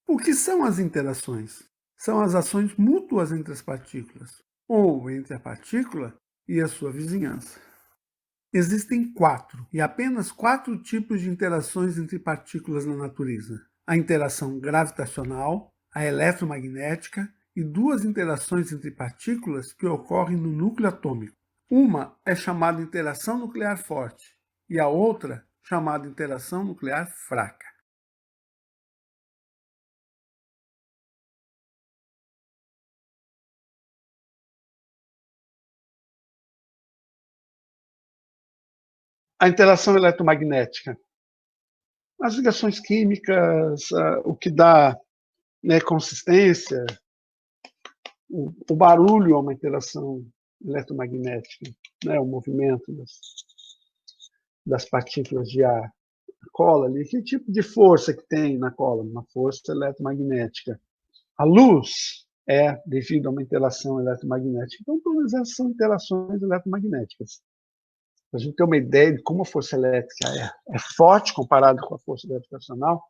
O que são as interações? São as ações mútuas entre as partículas, ou entre a partícula e a sua vizinhança. Existem 4, e apenas 4 tipos de interações entre partículas na natureza: a interação gravitacional, a eletromagnética e 2 interações entre partículas que ocorrem no núcleo atômico. Uma é chamada interação nuclear forte e a outra chamada interação nuclear fraca. A interação eletromagnética, as ligações químicas, o que dá, né, consistência, o barulho é uma interação eletromagnética, né, o movimento das partículas de ar. A cola ali, que tipo de força que tem na cola? Uma força eletromagnética. A luz é devido a uma interação eletromagnética. Então, todas essas são interações eletromagnéticas. Para a gente ter uma ideia de como a força elétrica é forte comparado com a força gravitacional,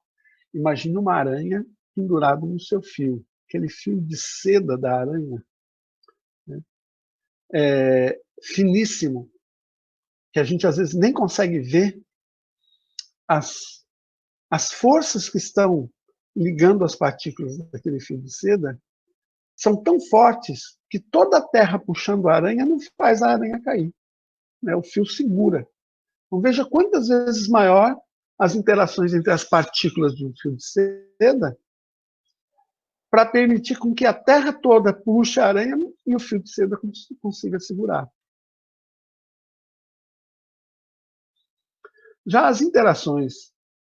imagine uma aranha pendurada no seu fio. Aquele fio de seda da aranha, né, finíssimo, que a gente às vezes nem consegue ver as forças que estão ligando as partículas daquele fio de seda são tão fortes que toda a terra puxando a aranha não faz a aranha cair, né? O fio segura. Então veja quantas vezes maior as interações entre as partículas de um fio de seda para permitir com que a terra toda puxe a aranha e o fio de seda consiga segurar. Já as interações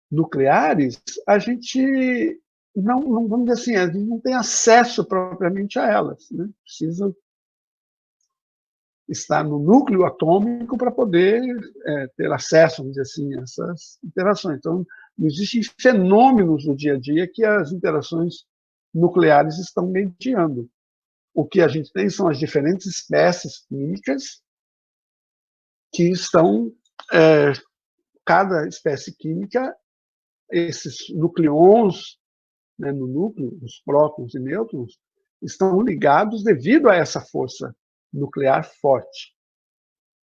nucleares, a gente não vamos dizer assim, a gente não tem acesso propriamente a elas, né? Precisa estar no núcleo atômico para poder ter acesso, vamos dizer assim, a essas interações. Então, não existem fenômenos no dia a dia que as interações nucleares estão mediando. O que a gente tem são as diferentes espécies químicas que estão, cada espécie química, esses nucleons, né, no núcleo, os prótons e nêutrons, estão ligados devido a essa força nuclear forte.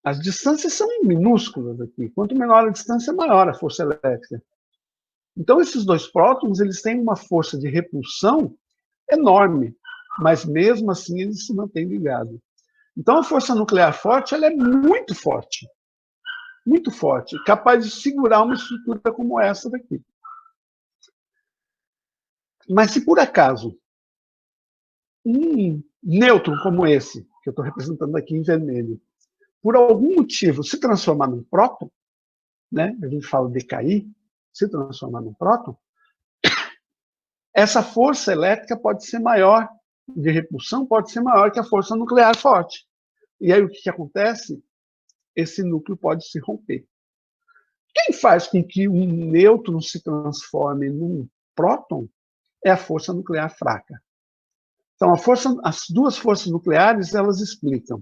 As distâncias são minúsculas aqui. Quanto menor a distância, maior a força elétrica. Então, esses dois prótons, eles têm uma força de repulsão enorme, mas mesmo assim eles se mantêm ligados. Então, a força nuclear forte, ela é muito forte, capaz de segurar uma estrutura como essa daqui. Mas se por acaso um nêutron como esse, que eu estou representando aqui em vermelho, por algum motivo se transformar num próton, né, a gente fala decair, se transformar num próton, essa força elétrica pode ser maior, de repulsão pode ser maior que a força nuclear forte. E aí o que acontece? Esse núcleo pode se romper. Quem faz com que um nêutron se transforme num próton é a força nuclear fraca. Então, as duas forças nucleares, elas explicam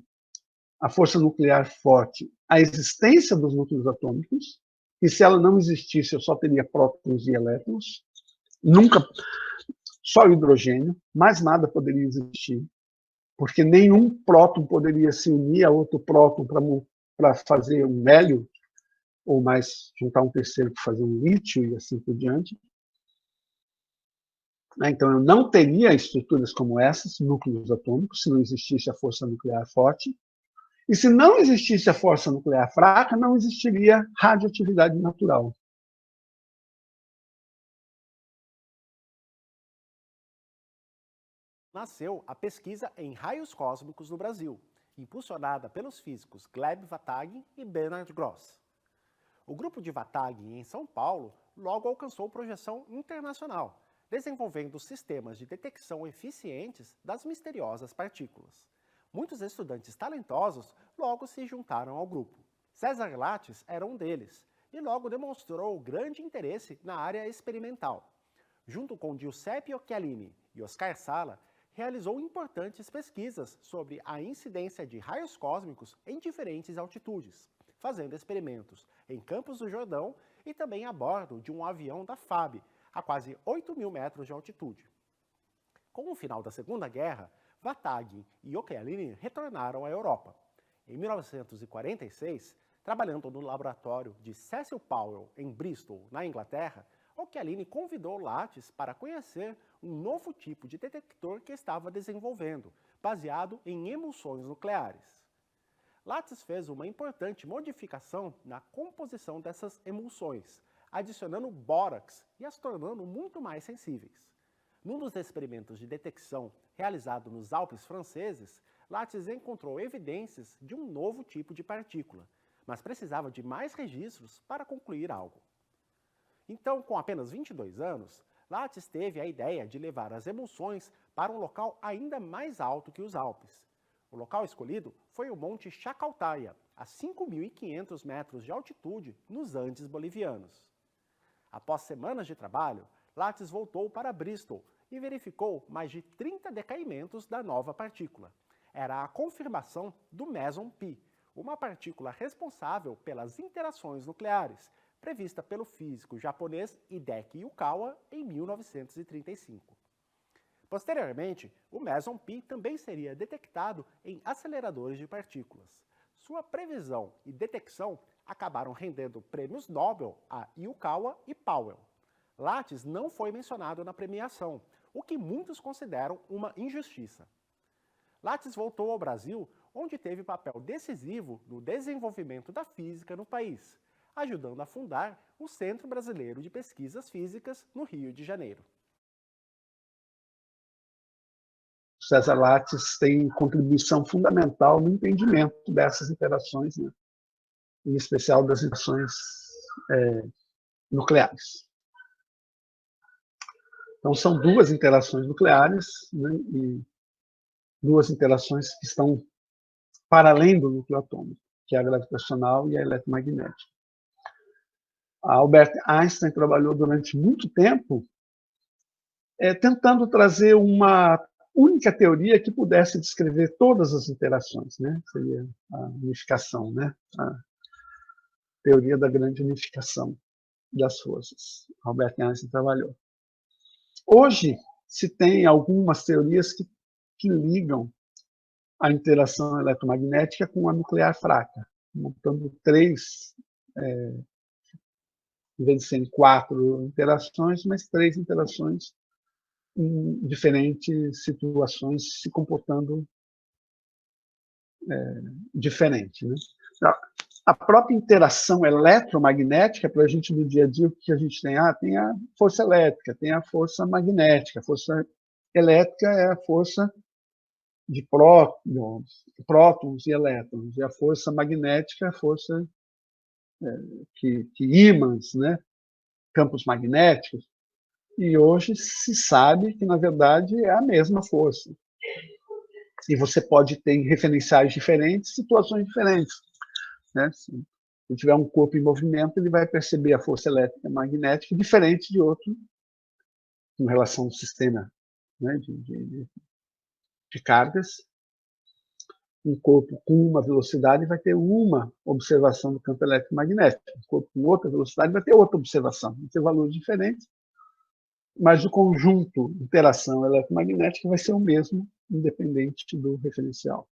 a força nuclear forte, a existência dos núcleos atômicos, e se ela não existisse, eu só teria prótons e elétrons, nunca, só hidrogênio, mais nada poderia existir, porque nenhum próton poderia se unir a outro próton para fazer um hélio, ou mais juntar um terceiro para fazer um lítio e assim por diante. Então, eu não teria estruturas como essas, núcleos atômicos, se não existisse a força nuclear forte. E se não existisse a força nuclear fraca, não existiria radioatividade natural. Nasceu a pesquisa em raios cósmicos no Brasil, impulsionada pelos físicos Gleb Vatag e Bernard Gross. O grupo de Vatag, em São Paulo, logo alcançou projeção internacional, desenvolvendo sistemas de detecção eficientes das misteriosas partículas. Muitos estudantes talentosos logo se juntaram ao grupo. César Lattes era um deles, e logo demonstrou grande interesse na área experimental. Junto com Giuseppe Occhialini e Oscar Sala, realizou importantes pesquisas sobre a incidência de raios cósmicos em diferentes altitudes, fazendo experimentos em Campos do Jordão e também a bordo de um avião da FAB, a quase 8.000 metros de altitude. Com o final da Segunda Guerra, Vatag e Occhialini retornaram à Europa. Em 1946, trabalhando no laboratório de Cecil Powell, em Bristol, na Inglaterra, Occhialini convidou Lattice para conhecer um novo tipo de detector que estava desenvolvendo, baseado em emulsões nucleares. Lattice fez uma importante modificação na composição dessas emulsões, adicionando bórax e as tornando muito mais sensíveis. Num dos experimentos de detecção realizado nos Alpes franceses, Lattice encontrou evidências de um novo tipo de partícula, mas precisava de mais registros para concluir algo. Então, com apenas 22 anos, Lattice teve a ideia de levar as emulsões para um local ainda mais alto que os Alpes. O local escolhido foi o Monte Chacaltaya, a 5.500 metros de altitude nos Andes bolivianos. Após semanas de trabalho, Lattice voltou para Bristol e verificou mais de 30 decaimentos da nova partícula. Era a confirmação do Meson Pi, uma partícula responsável pelas interações nucleares, prevista pelo físico japonês Hideki Yukawa em 1935. Posteriormente, o Meson Pi também seria detectado em aceleradores de partículas. Sua previsão e detecção acabaram rendendo prêmios Nobel a Yukawa e Powell. Lattice não foi mencionado na premiação, o que muitos consideram uma injustiça. Lattice voltou ao Brasil, onde teve papel decisivo no desenvolvimento da física no país, ajudando a fundar o Centro Brasileiro de Pesquisas Físicas no Rio de Janeiro. César Lattice tem contribuição fundamental no entendimento dessas interações, né? Em especial das interações nucleares. Então, são duas interações nucleares, né? E duas interações que estão para além do núcleo atômico, que é a gravitacional e a eletromagnética. A Albert Einstein trabalhou durante muito tempo tentando trazer uma única teoria que pudesse descrever todas as interações, né? Seria a unificação, né? A teoria da grande unificação das forças. Albert Einstein trabalhou. Hoje, se tem algumas teorias que ligam a interação eletromagnética com a nuclear fraca, montando três, em vez de serem 4 interações, mas 3 interações em diferentes situações se comportando diferente, né? A própria interação eletromagnética, para a gente no dia a dia, o que a gente tem? Tem a força elétrica, tem a força magnética. A força elétrica é a força de prótons e elétrons, e a força magnética é a força que ímãs, né? Campos magnéticos. E hoje se sabe que, na verdade, é a mesma força. E você pode ter em referenciais diferentes, situações diferentes, né? Se tiver um corpo em movimento, ele vai perceber a força elétrica e magnética diferente de outro, em relação ao sistema, né, de cargas. Um corpo com uma velocidade vai ter uma observação do campo eletromagnético. Um corpo com outra velocidade vai ter outra observação. Vai ter valores diferentes, mas o conjunto de interação eletromagnética vai ser o mesmo, independente do referencial.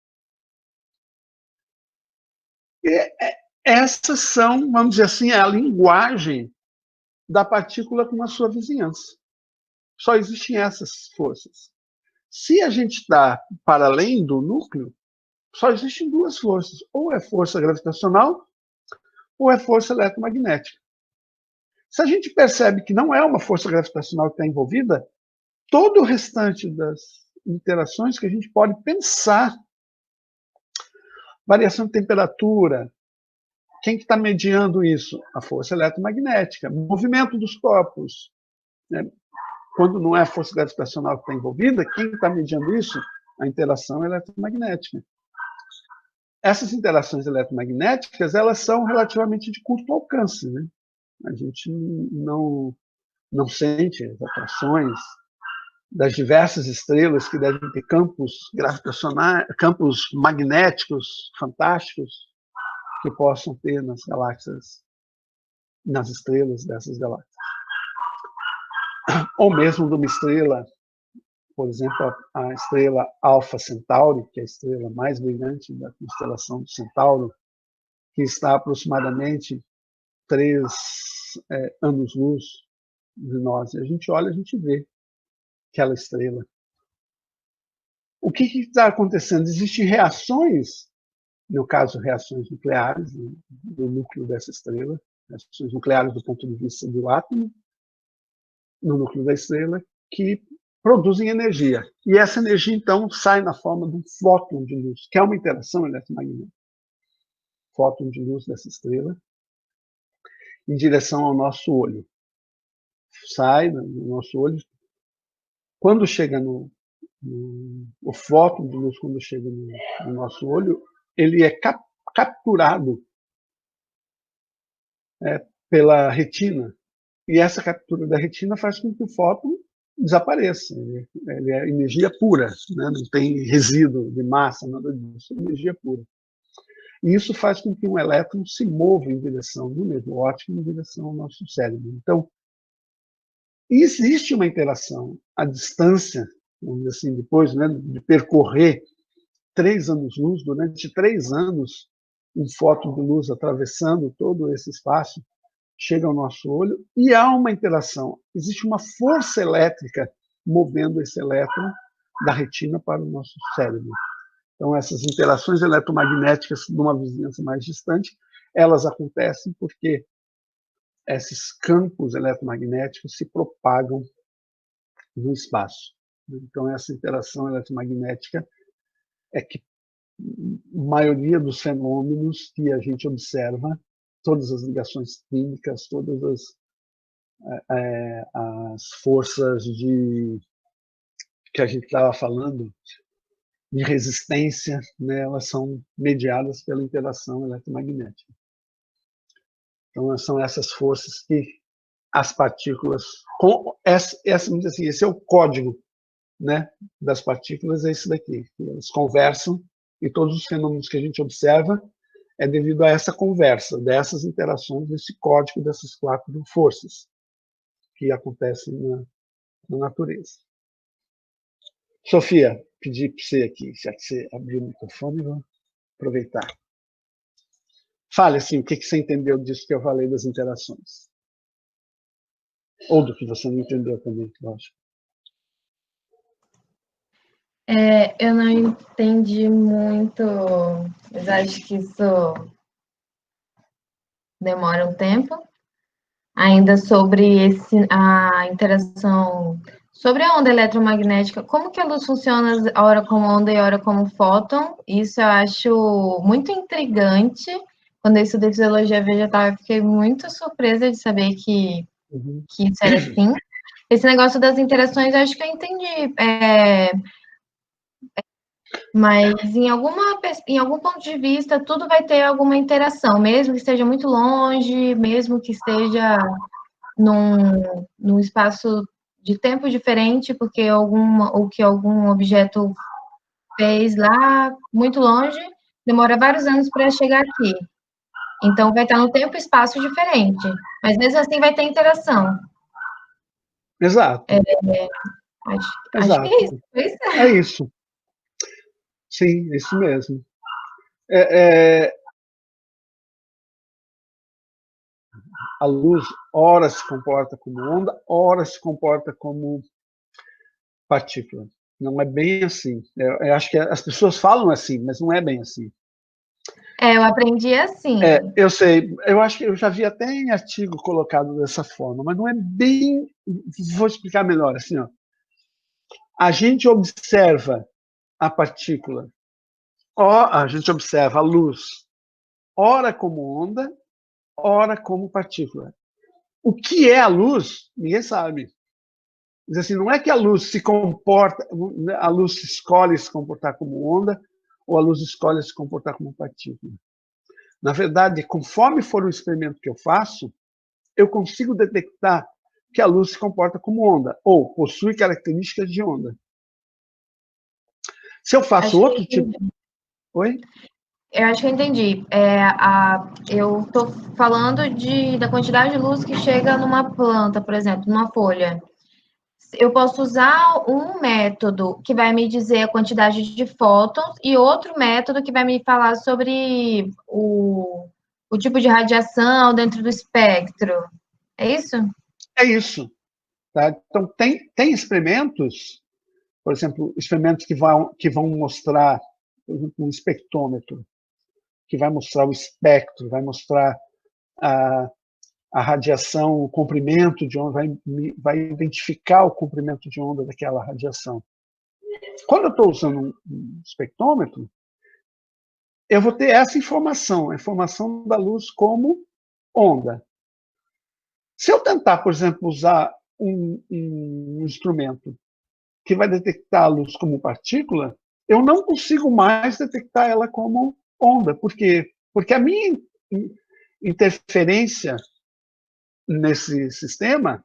E essas são, vamos dizer assim, a linguagem da partícula com a sua vizinhança. Só existem essas forças. Se a gente está para além do núcleo, só existem duas forças. Ou é força gravitacional, ou é força eletromagnética. Se a gente percebe que não é uma força gravitacional que está envolvida, todo o restante das interações que a gente pode pensar, variação de temperatura, quem que está mediando isso? A força eletromagnética, movimento dos corpos, né? Quando não é a força gravitacional que está envolvida, quem está mediando isso? A interação eletromagnética. Essas interações eletromagnéticas, elas são relativamente de curto alcance, né? A gente não sente as atrações das diversas estrelas que devem ter campos gravitacionais, campos magnéticos fantásticos que possam ter nas galáxias, nas estrelas dessas galáxias. ou mesmo de uma estrela, por exemplo, a estrela Alpha Centauri, que é a estrela mais brilhante da constelação do Centauro, que está aproximadamente 3 anos-luz de nós. E a gente olha, a gente vê aquela estrela. O que está acontecendo? Existem reações, no caso, reações nucleares, no núcleo dessa estrela, reações nucleares do ponto de vista do átomo, no núcleo da estrela, que produzem energia. E essa energia, então, sai na forma de um fóton de luz, que é uma interação eletromagnética. Fóton de luz dessa estrela, em direção ao nosso olho. Sai do nosso olho. Quando chega o fóton de luz, quando chega no nosso olho, ele é capturado pela retina. E essa captura da retina faz com que o fóton desapareça. Ele é energia pura, né? Não tem resíduo de massa, nada disso, é energia pura. E isso faz com que um elétron se mova em direção, no nervo óptico, em direção ao nosso cérebro. Então, existe uma interação à distância, vamos dizer assim, depois, né, de percorrer 3 anos-luz, durante 3 anos, um fóton de luz atravessando todo esse espaço, chega ao nosso olho e há uma interação. Existe uma força elétrica movendo esse elétron da retina para o nosso cérebro. Então, essas interações eletromagnéticas de uma vizinhança mais distante, elas acontecem porque esses campos eletromagnéticos se propagam no espaço. Então, essa interação eletromagnética é que a maioria dos fenômenos que a gente observa, todas as ligações químicas, todas as forças que a gente estava falando, de resistência, né, elas são mediadas pela interação eletromagnética. Então, são essas forças que as partículas, vamos dizer assim, esse é o código, né, das partículas, é esse daqui. Elas conversam e todos os fenômenos que a gente observa é devido a essa conversa, dessas interações, desse código dessas 4 forças que acontecem na natureza. Sofia, pedi para você aqui, já que você abriu o microfone, vou aproveitar. Fale assim, o que você entendeu disso que eu falei das interações? Ou do que você não entendeu também, lógico. Eu não entendi muito, mas acho que isso demora um tempo. Ainda sobre a interação, sobre a onda eletromagnética, como que a luz funciona hora como onda e hora como fóton, isso eu acho muito intrigante. Quando eu estudei fisiologia vegetal, eu fiquei muito surpresa de saber que isso era assim. Esse negócio das interações, eu acho que eu entendi. Mas em algum ponto de vista, tudo vai ter alguma interação, mesmo que esteja muito longe, mesmo que esteja num espaço de tempo diferente, porque algum objeto fez lá muito longe, demora vários anos para chegar aqui. Então vai estar no tempo e espaço diferente, mas mesmo assim vai ter interação. Exato. Acho que é isso. É isso. Sim, isso mesmo. A luz, ora se comporta como onda, ora se comporta como partícula. Não é bem assim. Eu acho que as pessoas falam assim, mas não é bem assim. Eu aprendi assim. Eu sei. Eu acho que eu já vi até em artigo colocado dessa forma, mas não é bem. Vou explicar melhor. Assim, ó. A gente observa a partícula, a gente observa a luz, ora como onda, ora como partícula. O que é a luz? Ninguém sabe. Diz assim, não é que a luz se comporta, a luz escolhe se comportar como onda, ou a luz escolhe se comportar como partícula. Na verdade, conforme for o experimento que eu faço, eu consigo detectar que a luz se comporta como onda, ou possui características de onda. Se eu faço outro tipo... Oi? Eu acho que eu entendi. Eu estou falando da quantidade de luz que chega numa planta, por exemplo, numa folha. eu posso usar um método que vai me dizer a quantidade de fótons e outro método que vai me falar sobre o tipo de radiação dentro do espectro. É isso? É isso. Tá? Então, tem experimentos, por exemplo, experimentos que vão mostrar, por exemplo, um espectrômetro, que vai mostrar o espectro, vai mostrar a radiação, o comprimento de onda, vai identificar o comprimento de onda daquela radiação. Quando eu estou usando um espectrômetro, eu vou ter essa informação, a informação da luz como onda. Se eu tentar, por exemplo, usar um instrumento que vai detectar a luz como partícula, eu não consigo mais detectar ela como onda. Por quê? Porque a minha interferência nesse sistema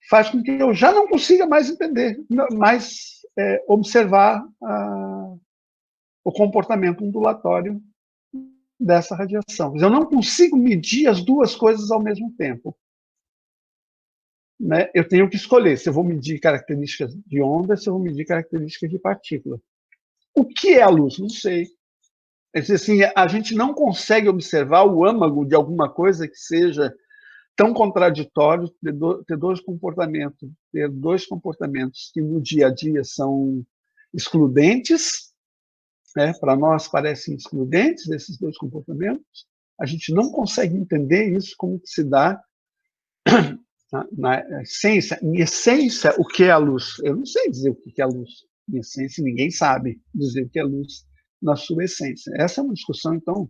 faz com que eu já não consiga mais entender, mais observar o comportamento ondulatório dessa radiação. Eu não consigo medir as duas coisas ao mesmo tempo. Né? Eu tenho que escolher se eu vou medir características de onda, se eu vou medir características de partícula. O que é a luz? Não sei. É dizer, assim, a gente não consegue observar o âmago de alguma coisa que seja tão contraditório, ter dois comportamentos que no dia a dia são excludentes, né? Para nós parecem excludentes esses dois comportamentos. A gente não consegue entender isso como que se dá na essência. Em essência, o que é a luz? Eu não sei dizer o que é a luz. Em essência, ninguém sabe dizer o que é luz na sua essência. Essa é uma discussão, então,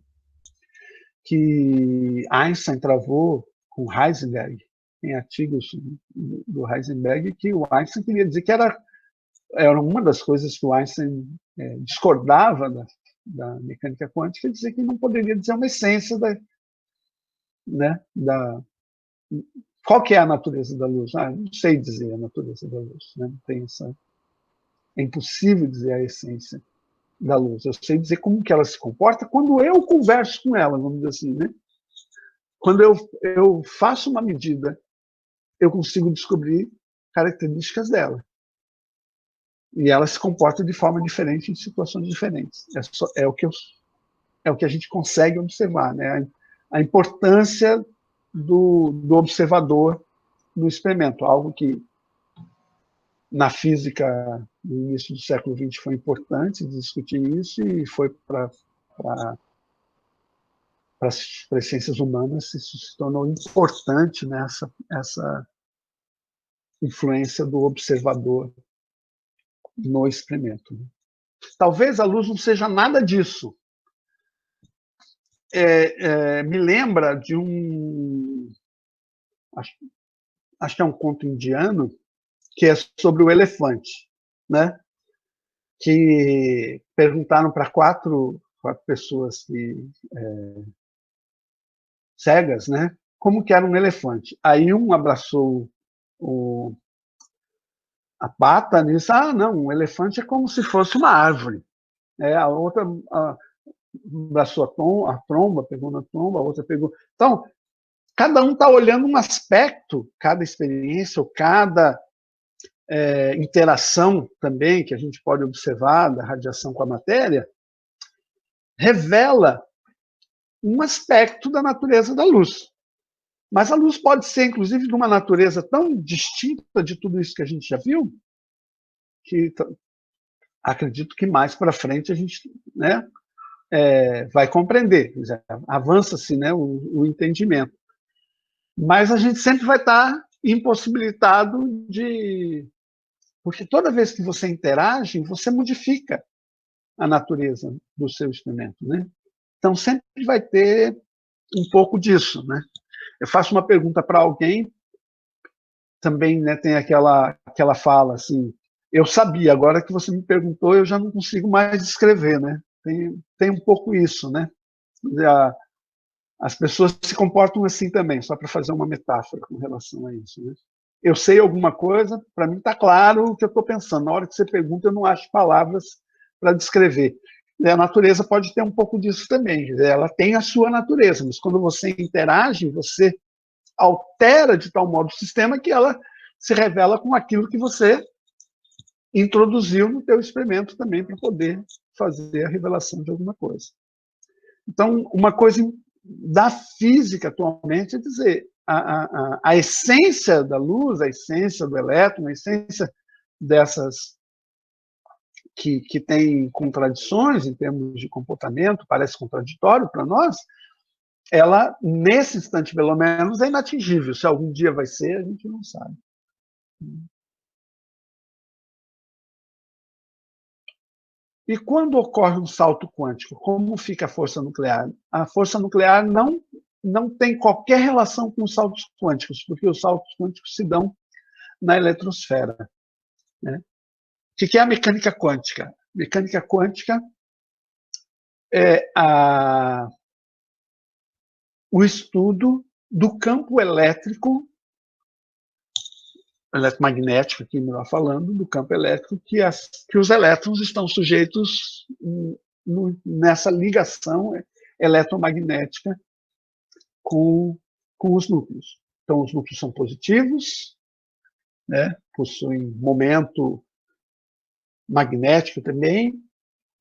que Einstein travou com Heisenberg. Tem artigos do Heisenberg que o Einstein queria dizer que era uma das coisas que o Einstein discordava da mecânica quântica, dizer que não poderia dizer uma essência qual que é a natureza da luz? Não sei dizer a natureza da luz. Né? Não tem é impossível dizer a essência da luz. Eu sei dizer como que ela se comporta quando eu converso com ela, vamos dizer assim. Né? Quando eu faço uma medida, eu consigo descobrir características dela. E ela se comporta de forma diferente em situações diferentes. É o que a gente consegue observar. Né? A importância do observador no experimento, algo que na física no início do século XX foi importante discutir isso e foi para as ciências humanas isso se tornou importante nessa essa influência do observador no experimento. Talvez a luz não seja nada disso. Me lembra de acho que é um conto indiano que é sobre o elefante, né? Que perguntaram para quatro pessoas cegas, né? Como que era um elefante. Aí um abraçou a pata nisso. Não, um elefante é como se fosse uma árvore. A outra abraçou a tromba, pegou na tromba, a outra pegou... Então, cada um está olhando um aspecto, cada experiência, ou cada interação também que a gente pode observar da radiação com a matéria, revela um aspecto da natureza da luz. Mas a luz pode ser, inclusive, de uma natureza tão distinta de tudo isso que a gente já viu, que acredito que mais para frente a gente vai compreender. Avança-se, né, o entendimento. Mas a gente sempre vai estar impossibilitado de... Porque toda vez que você interage, você modifica a natureza do seu experimento. Né? Então, sempre vai ter um pouco disso. Né? Eu faço uma pergunta para alguém, também, né, tem aquela fala assim, eu sabia, agora que você me perguntou, eu já não consigo mais escrever. Né? Tem um pouco isso. Né? As pessoas se comportam assim também, só para fazer uma metáfora com relação a isso. Né? Eu sei alguma coisa, para mim está claro o que eu estou pensando. Na hora que você pergunta, eu não acho palavras para descrever. E a natureza pode ter um pouco disso também. Ela tem a sua natureza, mas quando você interage, você altera de tal modo o sistema que ela se revela com aquilo que você introduziu no teu experimento também para poder fazer a revelação de alguma coisa. Então, uma coisa da física atualmente é dizer a essência da luz, a essência do elétron, a essência dessas que tem contradições em termos de comportamento, parece contraditório para nós, ela, nesse instante, pelo menos, é inatingível. Se algum dia vai ser, a gente não sabe. E quando ocorre um salto quântico, como fica a força nuclear? A força nuclear não tem qualquer relação com os saltos quânticos, porque os saltos quânticos se dão na eletrosfera. Né? O que é a mecânica quântica? Mecânica quântica é o estudo do campo elétrico, eletromagnético, aqui melhor falando, do campo elétrico, que os elétrons estão sujeitos nessa ligação eletromagnética com os núcleos. Então, os núcleos são positivos, né, possuem momento magnético também,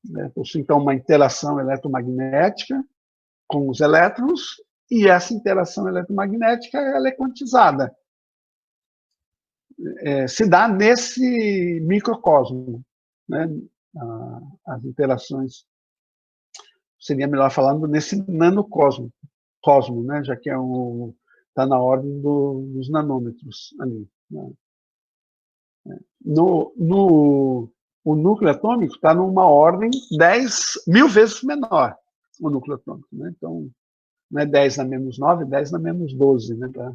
né, possuem, então, uma interação eletromagnética com os elétrons, e essa interação eletromagnética ela é quantizada. Se dá nesse microcosmo, né? As interações, seria melhor falando nesse nanocosmo, né? Já que está na ordem dos nanômetros ali. Né? O núcleo atômico está numa ordem 10.000 vezes menor, o núcleo atômico. Né? Então, não é 10 na menos 9, é 10 na menos 12, né? Tá?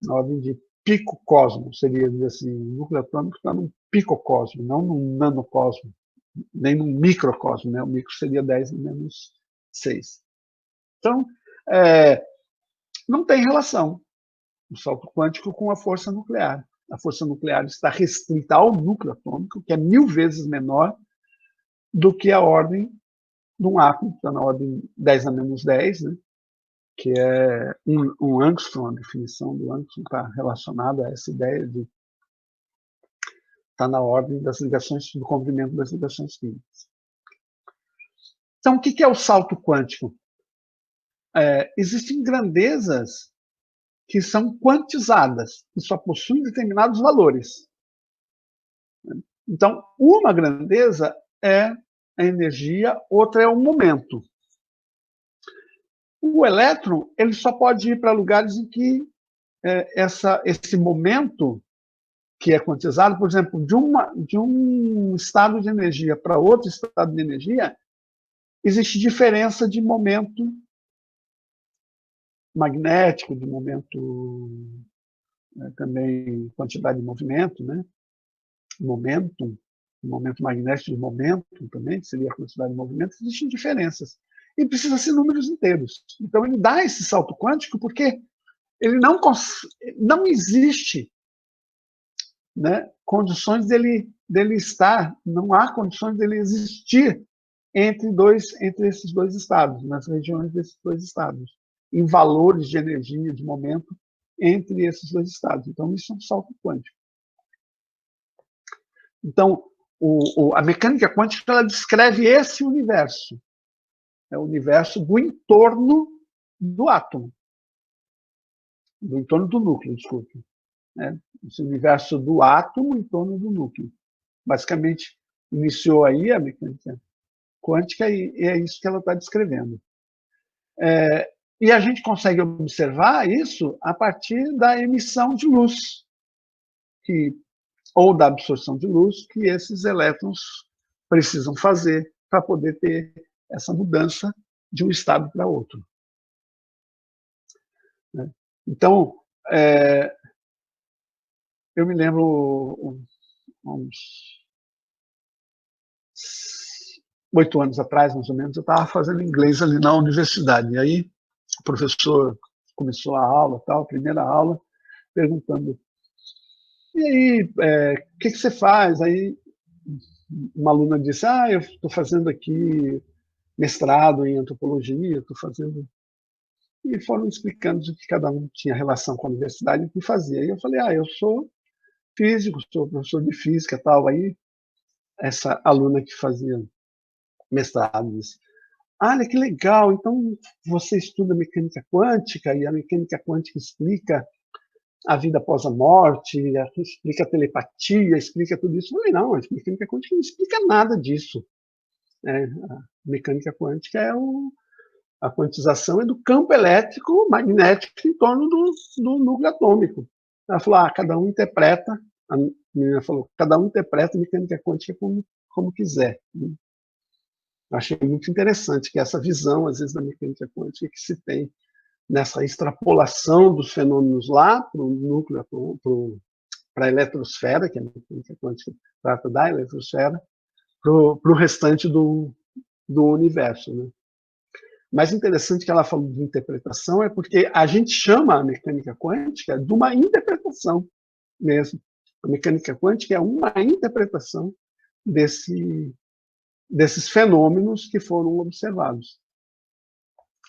Na ordem de picocosmo, seria dizer assim, o núcleo atômico está num picocosmo, não num nanocosmo, nem num microcosmo, né? O micro seria 10 na menos 6. Então, não tem relação o salto quântico com a força nuclear. A força nuclear está restrita ao núcleo atômico, que é 1000 vezes menor do que a ordem de um átomo, está na ordem 10 na menos 10, né? Que é um angstrom, a definição do angstrom está relacionada a essa ideia de estar na ordem das ligações, do comprimento das ligações químicas. Então, o que é o salto quântico? Existem grandezas que são quantizadas, que só possuem determinados valores. Então, uma grandeza é a energia, outra é o momento. O elétron ele só pode ir para lugares em que esse momento que é quantizado, por exemplo, de um estado de energia para outro estado de energia, existe diferença de momento magnético, de momento também quantidade de movimento, né? Momento magnético de momento também, que seria a quantidade de movimento, existem diferenças. E precisa ser números inteiros. Então, ele dá esse salto quântico porque ele não existe, né, condições dele estar, não há condições dele existir entre esses dois estados, nas regiões desses dois estados, em valores de energia, de momento, entre esses dois estados. Então, isso é um salto quântico. Então, a mecânica quântica ela descreve esse universo. É o universo do entorno do átomo. Do entorno do núcleo, desculpe. Esse universo do átomo em torno do núcleo. Basicamente, iniciou aí a mecânica quântica e é isso que ela está descrevendo. E a gente consegue observar isso a partir da emissão de luz, ou da absorção de luz, que esses elétrons precisam fazer para poder ter essa mudança de um estado para outro. Então, eu me lembro, uns 8 anos atrás, mais ou menos, eu estava fazendo inglês ali na universidade. E aí, o professor começou a aula, a primeira aula, perguntando: e aí, o que você faz? Aí, uma aluna disse: eu estou fazendo aqui mestrado em antropologia, estou fazendo e foram explicando de que cada um tinha relação com a universidade e o que fazia. E eu falei, eu sou físico, sou professor de física, tal. Aí essa aluna que fazia mestrado disse, olha que legal, então você estuda mecânica quântica, e a mecânica quântica explica a vida após a morte, explica a telepatia, explica tudo isso. Eu falei, não, a mecânica quântica não explica nada disso. A mecânica quântica a quantização é do campo elétrico magnético em torno do núcleo atômico. Ela falou, cada um interpreta, a menina falou, cada um interpreta a mecânica quântica como quiser. Achei muito interessante que essa visão, às vezes, da mecânica quântica que se tem nessa extrapolação dos fenômenos lá para o núcleo, para a eletrosfera, que a mecânica quântica trata da eletrosfera, para o restante do universo. Né? Mais interessante que ela falou de interpretação é porque a gente chama a mecânica quântica de uma interpretação mesmo. A mecânica quântica é uma interpretação desses fenômenos que foram observados.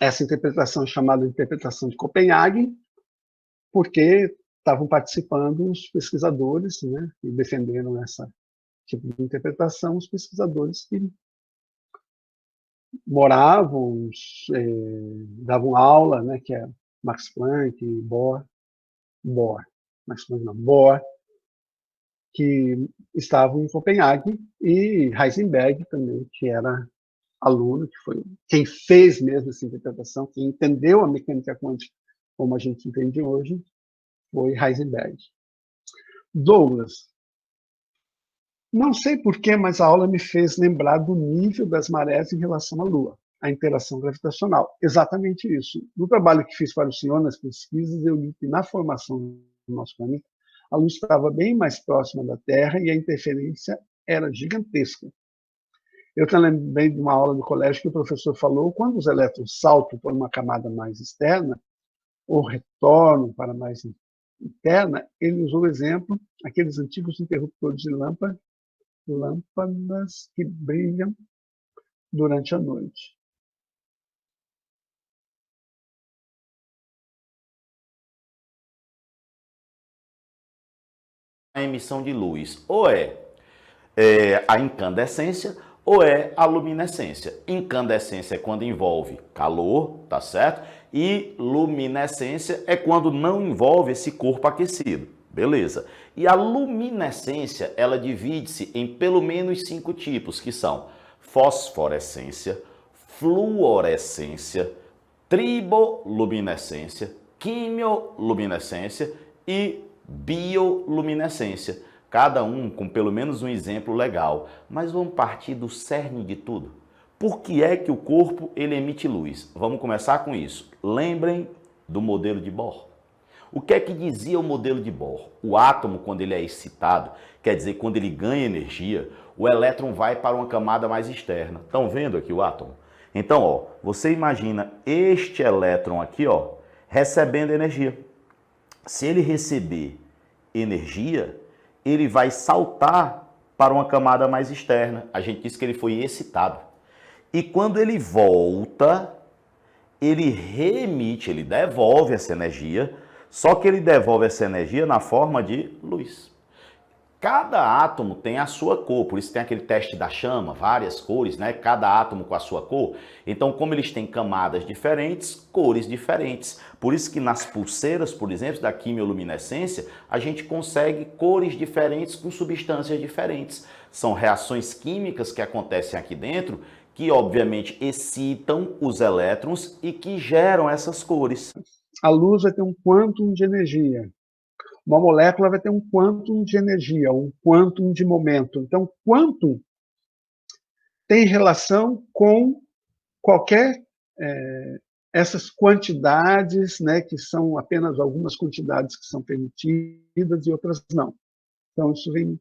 Essa interpretação é chamada de interpretação de Copenhague, porque estavam participando os pesquisadores, né, que defenderam essa tipo de interpretação, os pesquisadores que moravam, davam aula, né, que é Max Planck, Bohr, Max Planck não, Bohr, que estavam em Copenhague, e Heisenberg também, que era aluno, que foi quem fez mesmo essa interpretação, quem entendeu a mecânica quântica como a gente entende hoje, foi Heisenberg. Douglas, não sei porquê, mas a aula me fez lembrar do nível das marés em relação à Lua, a interação gravitacional. Exatamente isso. No trabalho que fiz para o senhor, nas pesquisas, eu li que na formação do nosso planeta, a Lua estava bem mais próxima da Terra e a interferência era gigantesca. Eu também lembrei de uma aula do colégio que o professor falou, quando os elétrons saltam por uma camada mais externa, ou retornam para mais interna, ele usou o exemplo, aqueles antigos interruptores de lâmpadas que brilham durante a noite. A emissão de luz ou é a incandescência ou é a luminescência. Incandescência é quando envolve calor, tá certo? E luminescência é quando não envolve esse corpo aquecido. Beleza. E a luminescência, ela divide-se em pelo menos 5 tipos, que são fosforescência, fluorescência, triboluminescência, quimioluminescência e bioluminescência. Cada um com pelo menos um exemplo legal. Mas vamos partir do cerne de tudo. Por que é que o corpo ele emite luz? Vamos começar com isso. Lembrem do modelo de Bohr. O que é que dizia o modelo de Bohr? O átomo, quando ele é excitado, quer dizer, quando ele ganha energia, o elétron vai para uma camada mais externa. Estão vendo aqui o átomo? Então, você imagina este elétron aqui, recebendo energia. Se ele receber energia, ele vai saltar para uma camada mais externa. A gente disse que ele foi excitado. E quando ele volta, ele reemite, ele devolve essa energia, só que ele devolve essa energia na forma de luz. Cada átomo tem a sua cor, por isso tem aquele teste da chama, várias cores, né? Cada átomo com a sua cor. Então, como eles têm camadas diferentes, cores diferentes. Por isso que nas pulseiras, por exemplo, da quimioluminescência, a gente consegue cores diferentes com substâncias diferentes. São reações químicas que acontecem aqui dentro, que obviamente excitam os elétrons e que geram essas cores. A luz vai ter um quantum de energia. Uma molécula vai ter um quantum de energia, um quantum de momento. Então, quantum tem relação com qualquer essas quantidades, né, que são apenas algumas quantidades que são permitidas e outras não. Então, isso vem,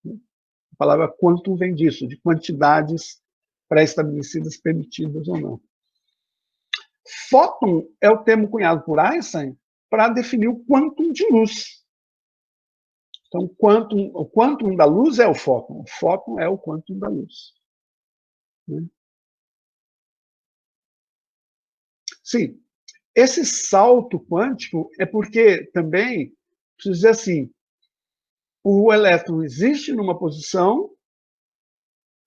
a palavra quantum vem disso, de quantidades pré-estabelecidas permitidas ou não. Fóton é o termo cunhado por Einstein para definir o quantum de luz. Então, o quantum da luz é o fóton. O fóton é o quantum da luz. Sim. esse salto quântico é porque também, preciso dizer assim, o elétron existe numa posição,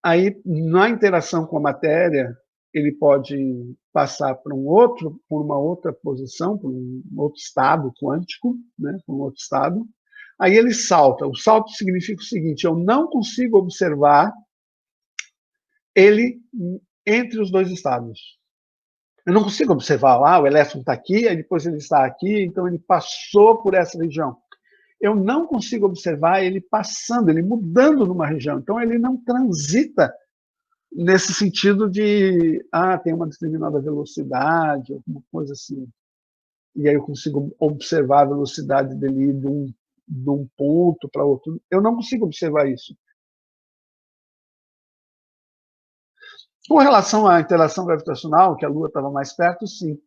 aí na interação com a matéria, ele pode passar por uma outra posição, por um outro estado quântico, né, por um outro estado. Aí ele salta. O salto significa o seguinte: eu não consigo observar ele entre os dois estados. Eu não consigo observar, o elétron está aqui, aí depois ele está aqui, então ele passou por essa região. Eu não consigo observar ele passando, ele mudando numa região. Então ele não transita nesse sentido de, tem uma determinada velocidade, alguma coisa assim. E aí eu consigo observar a velocidade dele de um ponto para outro. Eu não consigo observar isso. Com relação à interação gravitacional, que a Lua estava mais perto, sim.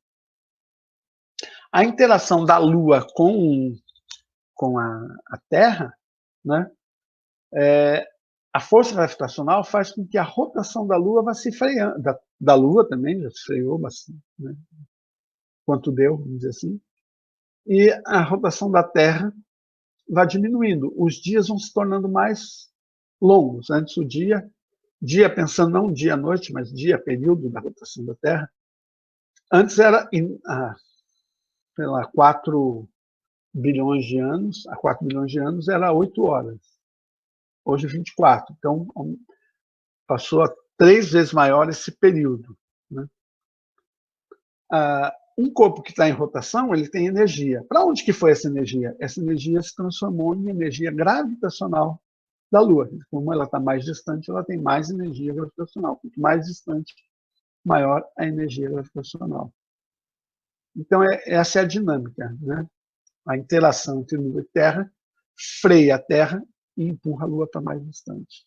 A interação da Lua com a Terra, né, a força gravitacional faz com que a rotação da Lua vá se freando. Da Lua também, já se freou bastante, né, quanto deu, vamos dizer assim. E a rotação da Terra vai diminuindo. Os dias vão se tornando mais longos. Antes o dia pensando não dia à noite, mas dia, período da rotação da Terra, antes era, sei lá, 4 bilhões de anos, há 4 bilhões de anos era 8 horas. Hoje 24. Então, passou a 3 vezes maior esse período, né? Um corpo que está em rotação, ele tem energia. Para onde que foi essa energia? Essa energia se transformou em energia gravitacional da Lua. Como ela está mais distante, ela tem mais energia gravitacional. Quanto mais distante, maior a energia gravitacional. Então, essa é a dinâmica, né? A interação entre Lua e Terra freia a Terra e empurra a Lua para mais distante.